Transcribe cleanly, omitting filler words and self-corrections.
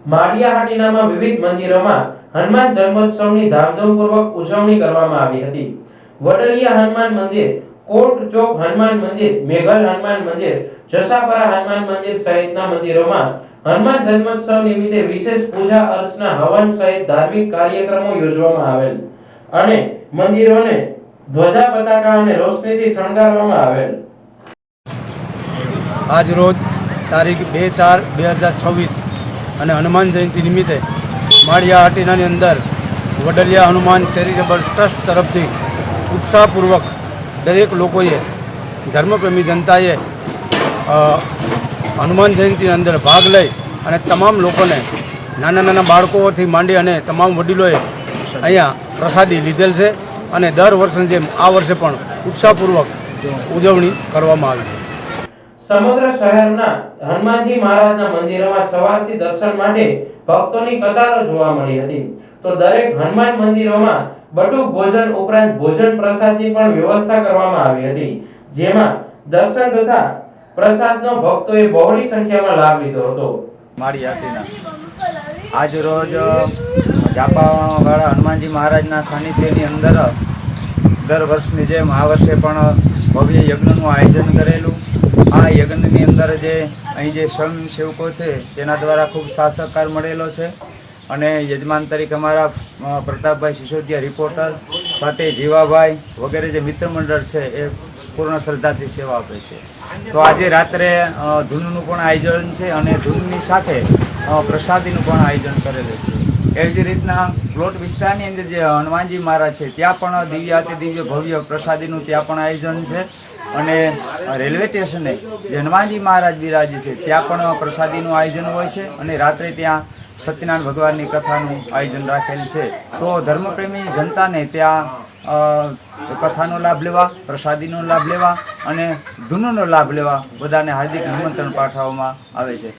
માળિયાહાટીનામાં વિવિધ મંદિરોમાં હનુમાન જન્મોત્સવની ધામધૂમપૂર્વક ઉજવણી કરવામાં આવી હતી। વડલિયા હનુમાન મંદિર, કોટ ચોક હનુમાન મંદિર, મેઘલ હનુમાન મંદિર, જસાપરા હનુમાન મંદિર સહિતના મંદિરોમાં હનુમાન જન્મોત્સવ નિમિત્તે વિશેષ પૂજા અર્ચના, હવન સહિત ધાર્મિક કાર્યક્રમો યોજવામાં આવેલ અને મંદિરોને ધ્વજા પતાકા અને રોશનીથી શણગારવામાં આવેલ। આજ રોજ તારીખ 2/4/2026 અને હનુમાન જયંતિ નિમિત્તે માળિયાહાટીનાની અંદર વડલિયા હનુમાન ચેરિટેબલ ટ્રસ્ટ તરફથી ઉત્સાહપૂર્વક દરેક લોકોએ, ધર્મપ્રેમી જનતાએ હનુમાન જયંતિની અંદર ભાગ લઈ અને તમામ લોકોને, નાના નાના બાળકોથી માંડી અને તમામ વડીલોએ અહીંયા પ્રસાદી લીધેલ છે અને દર વર્ષની જેમ આ વર્ષે પણ ઉત્સાહપૂર્વક ઉજવણી કરવામાં આવી છે। સમગ્ર શહેરના હનુમાનજી મહારાજના મંદિરોમાં સવારથી દર્શન માટે ભક્તોની કતારો જોવા મળી હતી। તો દરેક હનુમાન મંદિરોમાં બટુક ભોજન ઉપરાંત ભોજન પ્રસાદની પણ વ્યવસ્થા કરવામાં આવી હતી, જેમાં દર્શન તથા પ્રસાદનો ભક્તોએ બહોળી સંખ્યામાં લાભ લીધો હતો। માળિયાહાટીના આજ રોજ જાપાવાળા હનુમાનજી મહારાજના સાનિધ્યની અંદર દર વર્ષની જેમ આ વર્ષે પણ ભવ્ય યજ્ઞનું આયોજન કરેલું। આ યજ્ઞની અંદર જે અહીં જે સ્વયંસેવકો છે તેના દ્વારા ખૂબ સાથ સહકાર મળેલો છે અને યજમાન તરીકે અમારા પ્રતાપભાઈ સિસોદિયા રિપોર્ટર સાથે જીવાભાઈ વગેરે જે મિત્ર મંડળ છે એ પૂર્ણ શ્રદ્ધાથી સેવા આપે છે। તો આજે રાત્રે ધૂનનું પણ આયોજન છે અને ધૂનની સાથે પ્રસાદીનું પણ આયોજન કરેલું છે। એવી જ રીતના પ્લોટ વિસ્તારની અંદર જે હનુમાનજી મહારાજ છે ત્યાં પણ દિવ્યાતિ દિવ્ય ભવ્ય પ્રસાદીનું ત્યાં પણ આયોજન છે અને રેલવે સ્ટેશને જે હનુમાનજી મહારાજ બિરાજે છે ત્યાં પણ પ્રસાદીનું આયોજન હોય છે અને રાત્રે ત્યાં સત્યનારાયણ ભગવાનની કથાનું આયોજન રાખેલ છે। તો ધર્મપ્રેમી જનતાને ત્યાં કથાનો લાભ લેવા, પ્રસાદીનો લાભ લેવા અને ધૂનનો લાભ લેવા બધાને હાર્દિક નિમંત્રણ પાઠવવામાં આવે છે।